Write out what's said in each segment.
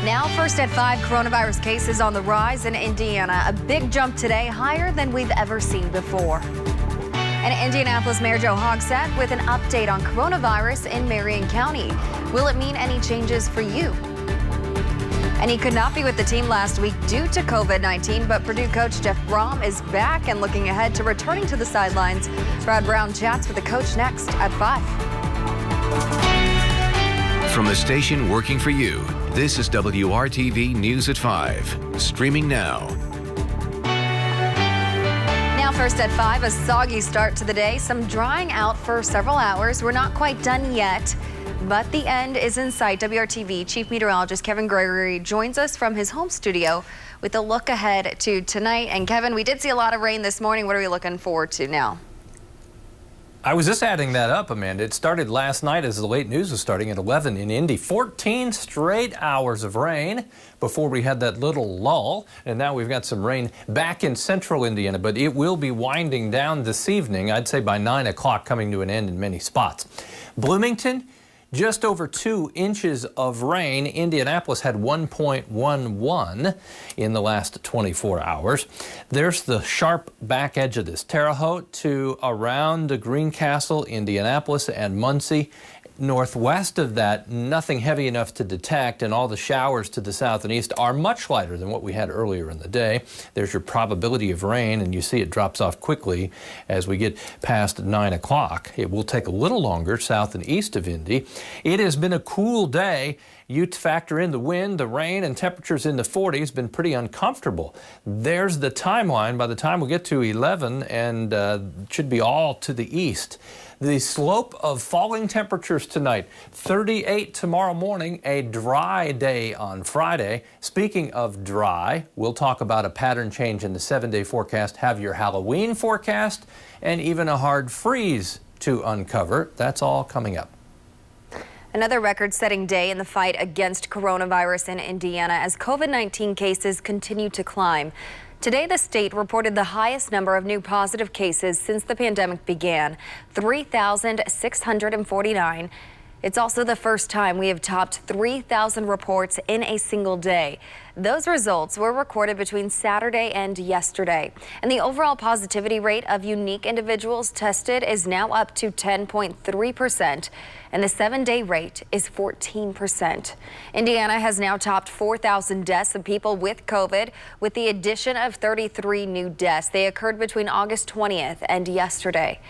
Now, first at 5, coronavirus cases on the rise in Indiana. A big jump today, higher than we've ever seen before. And Indianapolis Mayor Joe Hogsett with an update on coronavirus in Marion County. Will it mean any changes for you? And he could not be with the team last week due to COVID-19, but Purdue coach Jeff Brom is back and looking ahead to returning to the sidelines. Brad Brown chats with the coach next at 5. From the station working for you, this is WRTV News at 5. Streaming now. Now first at 5, a soggy start to the day. Some drying out for several hours. We're not quite done yet, but the end is in sight. WRTV Chief Meteorologist Kevin Gregory joins us from his home studio with a look ahead to tonight. And Kevin, we did see a lot of rain this morning. What are we looking forward to now? I was just adding that up, Amanda. It started last night as the late news was starting at 11 in Indy. 14 straight hours of rain before we had that little lull. And now we've got some rain back in central Indiana, but it will be winding down this evening. I'd say by 9 o'clock, coming to an end in many spots. Bloomington, just over 2 inches of rain. Indianapolis had 1.11 in the last 24 hours. There's the sharp back edge of this. Terre Haute to around Greencastle, Indianapolis, and Muncie. Northwest of that, nothing heavy enough to detect, and all the showers to the south and east are much lighter than what we had earlier in the day. There's your probability of rain, and you see it drops off quickly as we get past 9 o'clock. It will take a little longer south and east of Indy. It has been a cool day. You factor in the wind, the rain, and temperatures in the 40s, been pretty uncomfortable. There's the timeline by the time we get to 11, and should be all to the east. The slope of falling temperatures tonight, 38 tomorrow morning, a dry day on Friday. Speaking of dry, we'll talk about a pattern change in the 7-day forecast, have your Halloween forecast, and even a hard freeze to uncover. That's all coming up. Another record-setting day in the fight against coronavirus in Indiana as COVID-19 cases continue to climb. Today, the state reported the highest number of new positive cases since the pandemic began, 3,649. It's also the first time we have topped 3,000 reports in a single day. Those results were recorded between Saturday and yesterday. And the overall positivity rate of unique individuals tested is now up to 10.3%, and the 7-day rate is 14%. Indiana has now topped 4,000 deaths of people with COVID, with the addition of 33 new deaths. They occurred between August 20th and yesterday.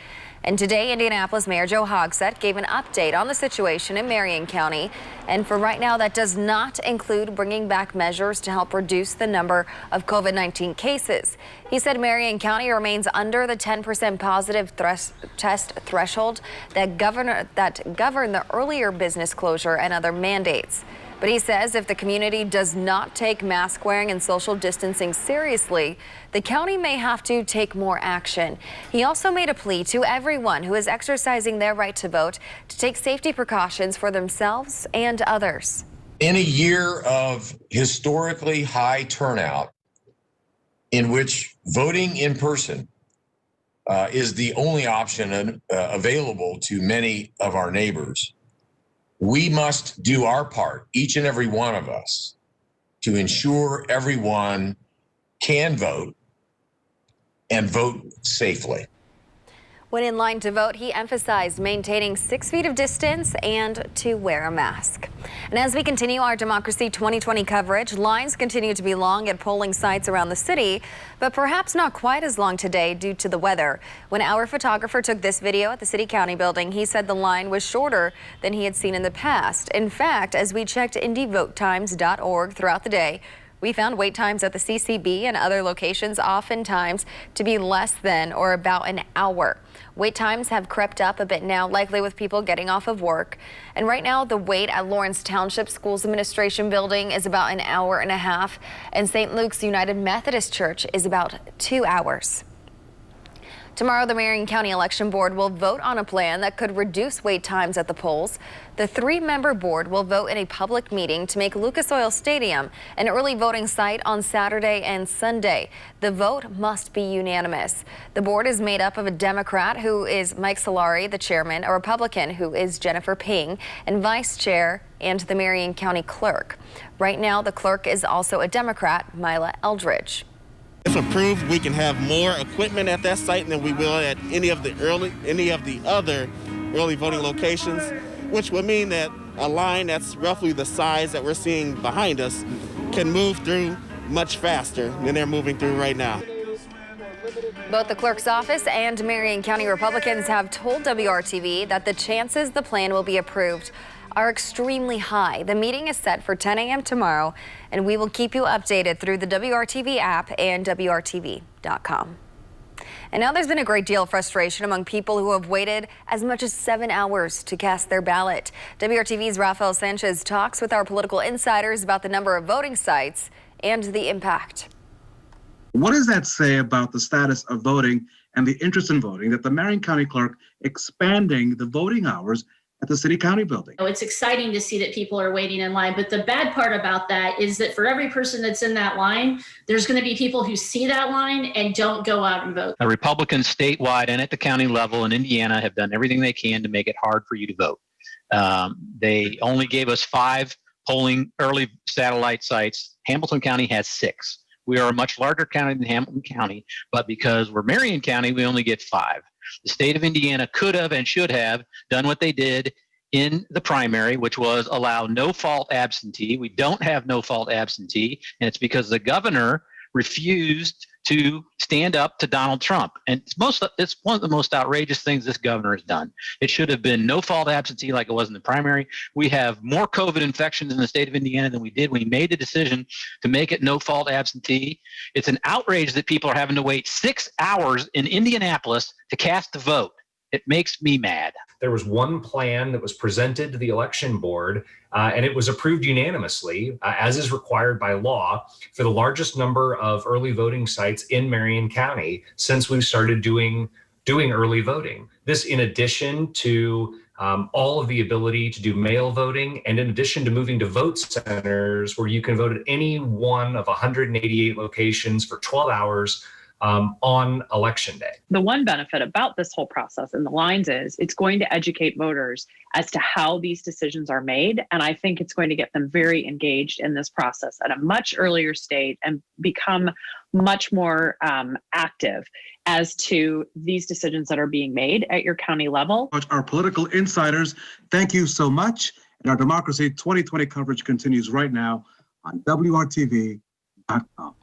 And today, Indianapolis Mayor Joe Hogsett gave an update on the situation in Marion County. And for right now, that does not include bringing back measures to help reduce the number of COVID-19 cases. He said Marion County remains under the 10% positive test threshold that govern the earlier business closure and other mandates. But he says if the community does not take mask wearing and social distancing seriously, the county may have to take more action. He also made a plea to everyone who is exercising their right to vote to take safety precautions for themselves and others. In a year of historically high turnout, in which voting in person is the only option available to many of our neighbors, we must do our part, each and every one of us, to ensure everyone can vote and vote safely. When in line to vote, he emphasized maintaining 6 feet of distance and to wear a mask. And as we continue our Democracy 2020 coverage, lines continue to be long at polling sites around the city, but perhaps not quite as long today due to the weather. When our photographer took this video at the City County building, he said the line was shorter than he had seen in the past. In fact, as we checked IndyVoteTimes.org throughout the day, we found wait times at the CCB and other locations oftentimes to be less than or about an hour. Wait times have crept up a bit now, likely with people getting off of work. And right now, the wait at Lawrence Township Schools Administration Building is about an hour and a half, and St. Luke's United Methodist Church is about 2 hours. Tomorrow, the Marion County Election Board will vote on a plan that could reduce wait times at the polls. The 3-member board will vote in a public meeting to make Lucas Oil Stadium an early voting site on Saturday and Sunday. The vote must be unanimous. The board is made up of a Democrat, who is Mike Solari, the chairman, a Republican, who is Jennifer Ping, and vice chair and the Marion County clerk. Right now, the clerk is also a Democrat, Mila Eldridge. If approved, we can have more equipment at that site than we will at any of the other early voting locations, which would mean that a line that's roughly the size that we're seeing behind us can move through much faster than they're moving through right now. Both the clerk's office and Marion County Republicans have told WRTV that the chances the plan will be approved are extremely high. The meeting is set for 10 a.m. tomorrow, and we will keep you updated through the WRTV app and WRTV.com. And now there's been a great deal of frustration among people who have waited as much as 7 hours to cast their ballot. WRTV's Rafael Sanchez talks with our political insiders about the number of voting sites and the impact. What does that say about the status of voting and the interest in voting that the Marion County Clerk expanding the voting hours at the City County building? It's exciting to see that people are waiting in line, but the bad part about that is that for every person that's in that line, there's going to be people who see that line and don't go out and vote. The Republicans statewide and at the county level in Indiana have done everything they can to make it hard for you to vote. They only gave us 5 polling early satellite sites. Hamilton County has 6. We are a much larger county than Hamilton County, but because we're Marion County, we only get 5. The state of Indiana could have and should have done what they did in the primary, which was allow no-fault absentee. We don't have no-fault absentee, and it's because the governor refused to stand up to Donald Trump. And it's one of the most outrageous things this governor has done. It should have been no-fault absentee like it was in the primary. We have more COVID infections in the state of Indiana than we did when he made the decision to make it no-fault absentee. It's an outrage that people are having to wait 6 hours in Indianapolis to cast a vote. It makes me mad. There was one plan that was presented to the election board, and it was approved unanimously, as is required by law, for the largest number of early voting sites in Marion County since we started doing early voting. This in addition to all of the ability to do mail voting, and in addition to moving to vote centers where you can vote at any one of 188 locations for 12 hours on election day. The one benefit about this whole process and the lines is it's going to educate voters as to how these decisions are made. And I think it's going to get them very engaged in this process at a much earlier state and become much more active as to these decisions that are being made at your county level. Our political insiders, thank you so much. And our Democracy 2020 coverage continues right now on WRTV.com.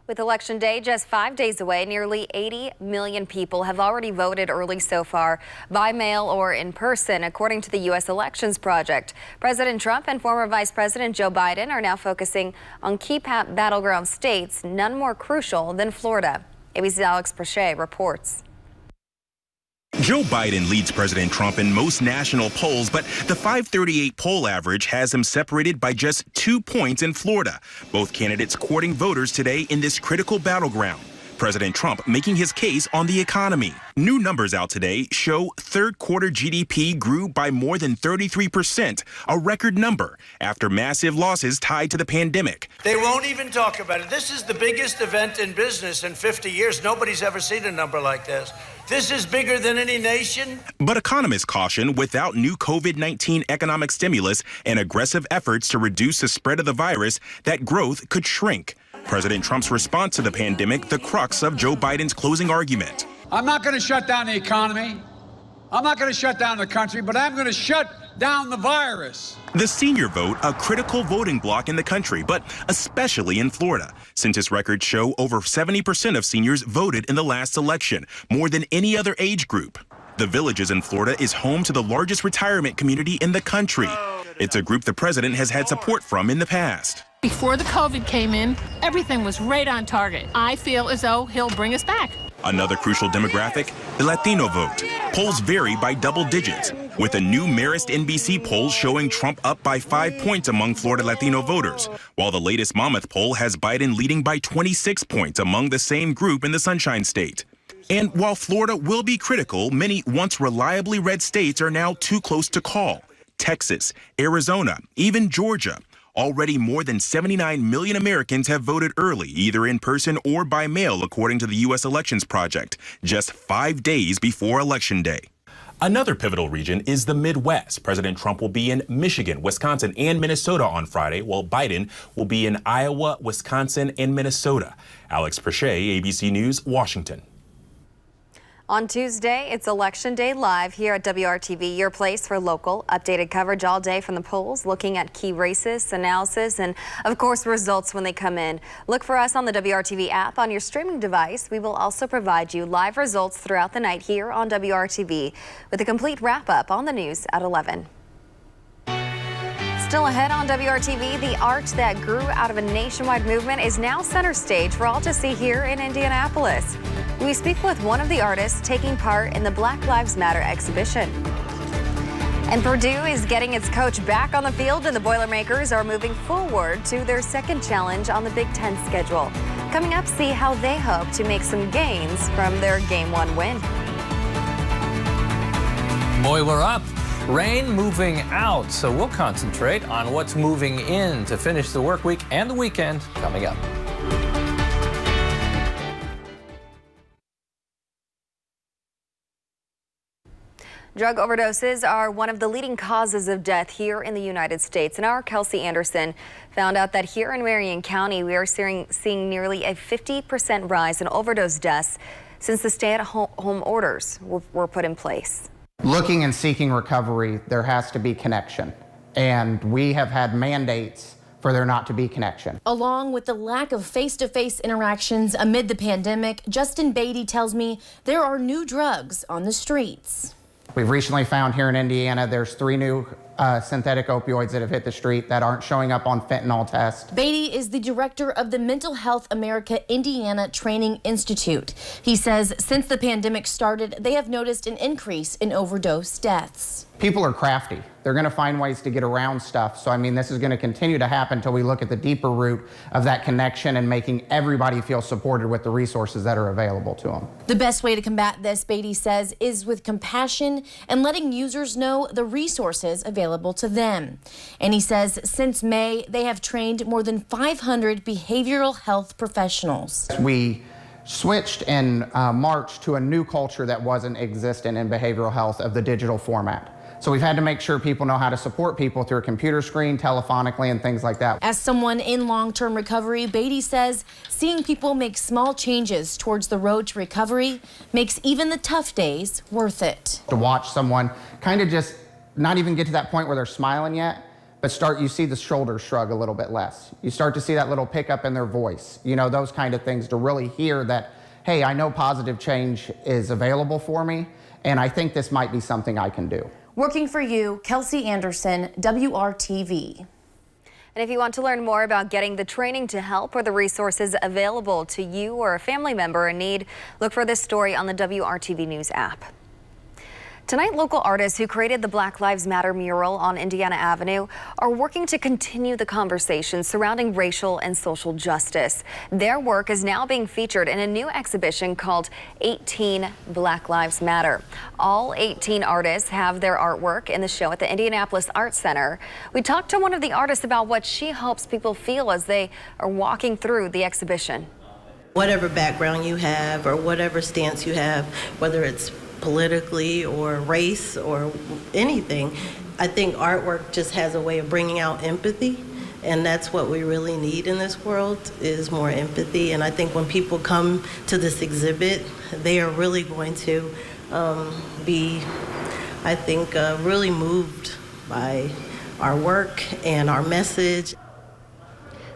With Election Day just 5 days away, nearly 80 million people have already voted early so far, by mail or in person, according to the U.S. Elections Project. President Trump and former Vice President Joe Biden are now focusing on key battleground states, none more crucial than Florida. ABC's Alex Prochet reports. Joe Biden leads President Trump in most national polls, but the 538 poll average has him separated by just 2 points in Florida. Both candidates courting voters today in this critical battleground. President Trump making his case on the economy. New numbers out today show third quarter GDP grew by more than 33%, a record number after massive losses tied to the pandemic. They won't even talk about it. This is the biggest event in business in 50 years. Nobody's ever seen a number like this. This is bigger than any nation. But economists caution without new COVID-19 economic stimulus and aggressive efforts to reduce the spread of the virus, that growth could shrink. President Trump's response to the pandemic, the crux of Joe Biden's closing argument. I'm not going to shut down the economy. I'm not going to shut down the country, but I'm going to shut down the virus. The senior vote, a critical voting bloc in the country, but especially in Florida. Census records show over 70% of seniors voted in the last election, more than any other age group. The Villages in Florida is home to the largest retirement community in the country. It's a group the president has had support from in the past. Before the COVID came in, everything was right on target. I feel as though he'll bring us back. Another crucial demographic, the Latino vote. Polls vary by double digits, with a new Marist NBC poll showing Trump up by 5 points among Florida Latino voters, while the latest Monmouth poll has Biden leading by 26 points among the same group in the Sunshine State. And while Florida will be critical, many once reliably red states are now too close to call. Texas, Arizona, even Georgia. Already more than 79 million Americans have voted early, either in person or by mail, according to the U.S. Elections Project, just 5 days before Election Day. Another pivotal region is the Midwest. President Trump will be in Michigan, Wisconsin, and Minnesota on Friday, while Biden will be in Iowa, Wisconsin, and Minnesota. Alex Perche, ABC News, Washington. On Tuesday, it's Election Day live here at WRTV, your place for local, updated coverage all day from the polls, looking at key races, analysis, and of course, results when they come in. Look for us on the WRTV app on your streaming device. We will also provide you live results throughout the night here on WRTV with a complete wrap-up on the news at 11. Still ahead on WRTV, the art that grew out of a nationwide movement is now center stage for all to see here in Indianapolis. We speak with one of the artists taking part in the Black Lives Matter exhibition. And Purdue is getting its coach back on the field, and the Boilermakers are moving forward to their second challenge on the Big Ten schedule. Coming up, see how they hope to make some gains from their Game 1 win. Boiler up. Rain moving out, so we'll concentrate on what's moving in to finish the work week and the weekend coming up. Drug overdoses are one of the leading causes of death here in the United States. And our Kelsey Anderson found out that here in Marion County, we are seeing nearly a 50% rise in overdose deaths since the stay-at-home orders were put in place. Looking and seeking recovery, there has to be connection. And we have had mandates for there not to be connection. Along with the lack of face-to-face interactions amid the pandemic, Justin Beatty tells me there are new drugs on the streets. We've recently found here in Indiana, there's 3 new synthetic opioids that have hit the street that aren't showing up on fentanyl tests. Beatty is the director of the Mental Health America Indiana Training Institute. He says since the pandemic started, they have noticed an increase in overdose deaths. People are crafty. They're going to find ways to get around stuff. So, I mean, this is going to continue to happen until we look at the deeper root of that connection and making everybody feel supported with the resources that are available to them. The best way to combat this, Beatty says, is with compassion and letting users know the resources available to them. And he says since May, they have trained more than 500 behavioral health professionals. We switched in March to a new culture that wasn't existent in behavioral health of the digital format. So we've had to make sure people know how to support people through a computer screen, telephonically, and things like that. As someone in long-term recovery, Beatty says seeing people make small changes towards the road to recovery makes even the tough days worth it. To watch someone kind of just not even get to that point where they're smiling yet, but you see the shoulders shrug a little bit less. You start to see that little pickup in their voice, you know, those kind of things to really hear that, hey, I know positive change is available for me, and I think this might be something I can do. Working for you, Kelsey Anderson, WRTV. And if you want to learn more about getting the training to help or the resources available to you or a family member in need, look for this story on the WRTV News app. Tonight, local artists who created the Black Lives Matter mural on Indiana Avenue are working to continue the conversation surrounding racial and social justice. Their work is now being featured in a new exhibition called 18 Black Lives Matter. All 18 artists have their artwork in the show at the Indianapolis Arts Center. We talked to one of the artists about what she hopes people feel as they are walking through the exhibition. Whatever background you have or whatever stance you have, whether it's politically or race or anything, I think artwork just has a way of bringing out empathy, and that's what we really need in this world, is more empathy. And I think when people come to this exhibit, they are really going to be, I think, really moved by our work and our message.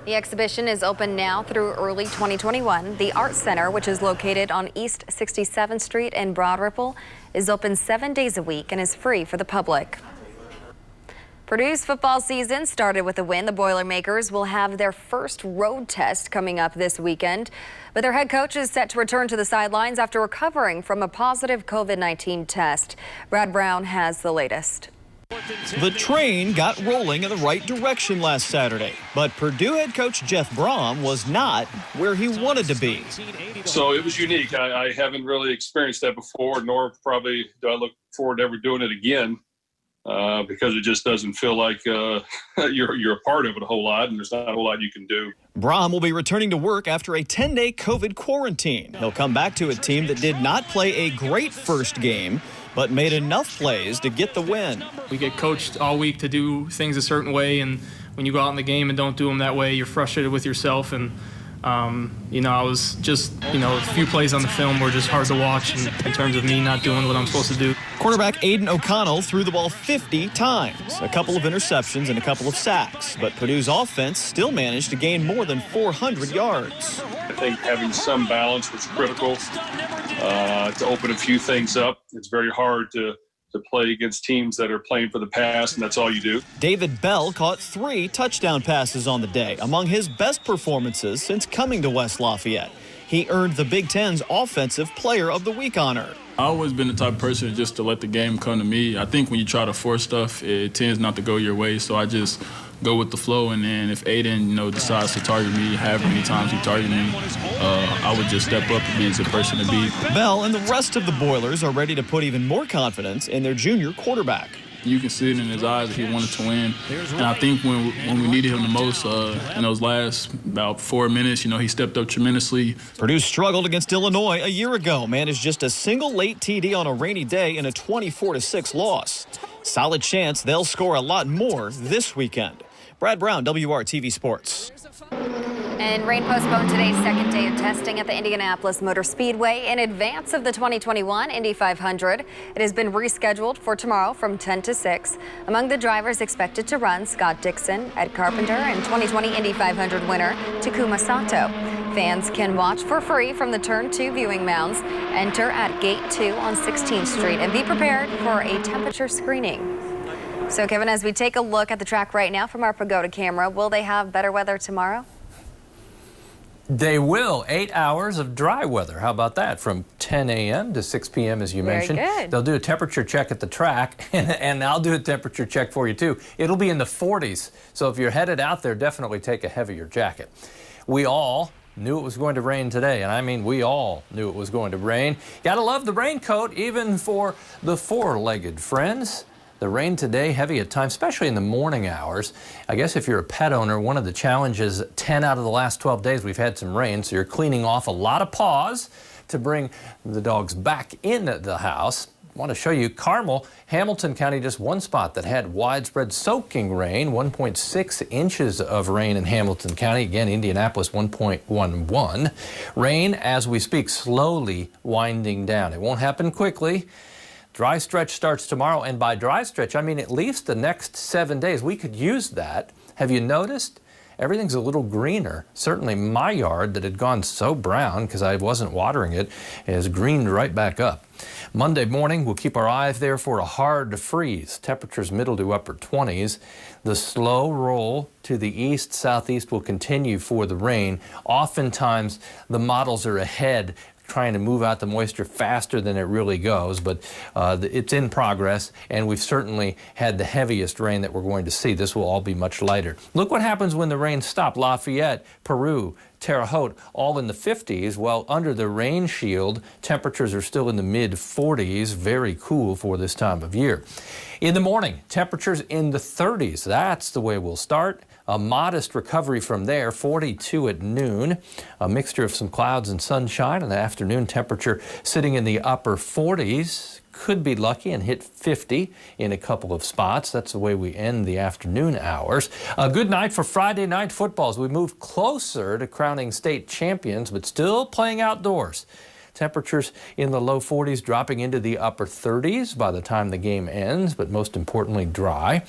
The exhibition is open now through early 2021. The Arts Center, which is located on East 67th Street in Broad Ripple, is open 7 days a week and is free for the public. Purdue's football season started with a win. The Boilermakers will have their first road test coming up this weekend, but their head coach is set to return to the sidelines after recovering from a positive COVID-19 test. Brad Brown has the latest. The train got rolling in the right direction last Saturday, but Purdue head coach Jeff Brom was not where he wanted to be. So it was unique. I haven't really experienced that before, nor probably do I look forward to ever doing it again, because it just doesn't feel like you're a part of it a whole lot, and there's not a whole lot you can do. Brom will be returning to work after a 10-day COVID quarantine. He'll come back to a team that did not play a great first game, but made enough plays to get the win. We get coached all week to do things a certain way, and when you go out in the game and don't do them that way, you're frustrated with yourself. And I was just, a few plays on the film were just hard to watch in terms of me not doing what I'm supposed to do. Quarterback Aiden O'Connell threw the ball 50 times, a couple of interceptions and a couple of sacks, but Purdue's offense still managed to gain more than 400 yards. I think having some balance was critical to open a few things up. It's very hard to play against teams that are playing for the pass, and that's all you do. David Bell caught 3 touchdown passes on the day, among his best performances since coming to West Lafayette. He earned the Big Ten's Offensive Player of the Week honor. I've always been the type of person just to let the game come to me. I think when you try to force stuff, it tends not to go your way, so I just go with the flow, and then if Aiden, decides to target me, however many times he targeted me, I would just step up and be the person to be. Bell and the rest of the Boilers are ready to put even more confidence in their junior quarterback. You can see it in his eyes that he wanted to win, and I think when we needed him the most in those last about 4 minutes, he stepped up tremendously. Purdue struggled against Illinois a year ago, managed just a single late TD on a rainy day in a 24-6 loss. Solid chance they'll score a lot more this weekend. Brad Brown, WRTV Sports. And rain postponed today's second day of testing at the Indianapolis Motor Speedway in advance of the 2021 Indy 500. It has been rescheduled for tomorrow from 10 to 6. Among the drivers expected to run, Scott Dixon, Ed Carpenter, and 2020 Indy 500 winner Takuma Sato. Fans can watch for free from the Turn 2 viewing mounds. Enter at Gate 2 on 16th Street and be prepared for a temperature screening. So, Kevin, as we take a look at the track right now from our Pagoda camera, will they have better weather tomorrow? They will. 8 hours of dry weather. How about that? From 10 a.m. to 6 p.m. as you mentioned. Good. They'll do a temperature check at the track, and I'll do a temperature check for you too. It'll be in the 40s. So if you're headed out there, definitely take a heavier jacket. We all knew it was going to rain today, and I mean we all knew it was going to rain. Gotta love the raincoat, even for the four-legged friends. The rain today, heavy at times, especially in the morning hours. I guess if you're a pet owner, one of the challenges, 10 out of the last 12 days, we've had some rain, so you're cleaning off a lot of paws to bring the dogs back in the house. I want to show you Carmel, Hamilton County, just one spot that had widespread soaking rain, 1.6 inches of rain in Hamilton County. Again, Indianapolis, 1.11. Rain, as we speak, slowly winding down. It won't happen quickly. Dry stretch starts tomorrow, and by dry stretch, I mean at least the next 7 days. We could use that. Have you noticed? Everything's a little greener. Certainly my yard that had gone so brown because I wasn't watering it is greened right back up. Monday morning, we'll keep our eyes there for a hard freeze. Temperatures middle to upper 20s. The slow roll to the east, southeast will continue for the rain. Oftentimes, the models are ahead, trying to move out the moisture faster than it really goes, but it's in progress, and we've certainly had the heaviest rain that we're going to see. This will all be much lighter. Look what happens when the rain stops. Lafayette, Peru, Terre Haute, all in the 50s, while under the rain shield, temperatures are still in the mid-40s, very cool for this time of year. In the morning, temperatures in the 30s. That's the way we'll start. A modest recovery from there, 42 at noon. A mixture of some clouds and sunshine. In the afternoon, temperature sitting in the upper 40s. Could be lucky and hit 50 in a couple of spots. That's the way we end the afternoon hours. A good night for Friday night football as we move closer to crowning state champions, but still playing outdoors. Temperatures in the low 40s, dropping into the upper 30s by the time the game ends, but most importantly, dry.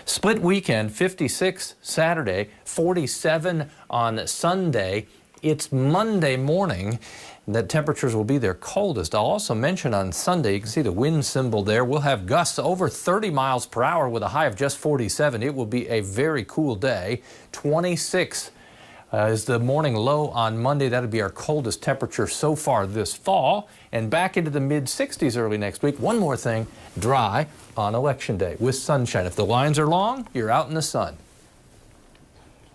Split weekend, 56 Saturday, 47 on Sunday. It's Monday morning that temperatures will be their coldest. I'll also mention on Sunday, you can see the wind symbol there. We'll have gusts over 30 miles per hour with a high of just 47. It will be a very cool day. 26 is the morning low on Monday. That'll be our coldest temperature so far this fall, and back into the mid-60s early next week. One more thing, dry on Election Day with sunshine. If the lines are long, you're out in the sun.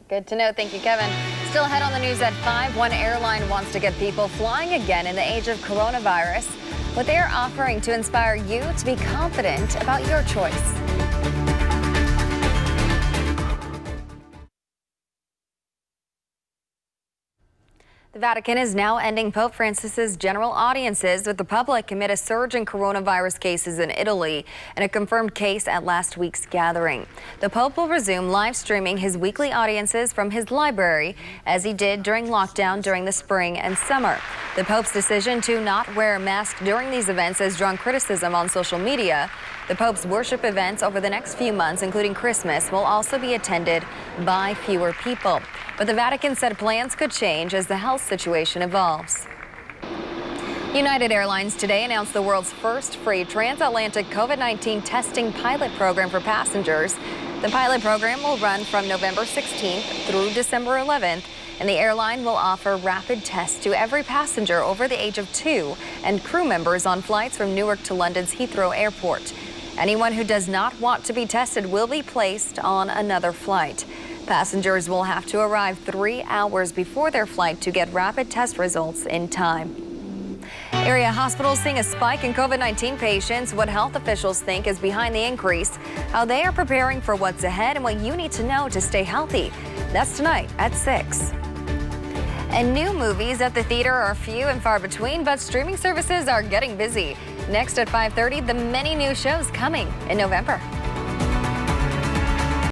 Good to know. Thank you, Kevin. Still ahead on the news at 5, one airline wants to get people flying again in the age of coronavirus. What they are offering to inspire you to be confident about your choice. The Vatican is now ending Pope Francis's general audiences with the public amid a surge in coronavirus cases in Italy and a confirmed case at last week's gathering. The Pope will resume live streaming his weekly audiences from his library, as he did during lockdown during the spring and summer. The Pope's decision to not wear a mask during these events has drawn criticism on social media. The Pope's worship events over the next few months, including Christmas, will also be attended by fewer people. But the Vatican said plans could change as the health situation evolves. United Airlines today announced the world's first free transatlantic COVID-19 testing pilot program for passengers. The pilot program will run from November 16th through December 11th, and the airline will offer rapid tests to every passenger over the age of 2 and crew members on flights from Newark to London's Heathrow Airport. Anyone who does not want to be tested will be placed on another flight. Passengers will have to arrive 3 hours before their flight to get rapid test results in time. Area hospitals seeing a spike in COVID-19 patients. What health officials think is behind the increase, how they are preparing for what's ahead, and what you need to know to stay healthy. That's tonight at 6. And new movies at the theater are few and far between, but streaming services are getting busy. Next at 5:30, the many new shows coming in November.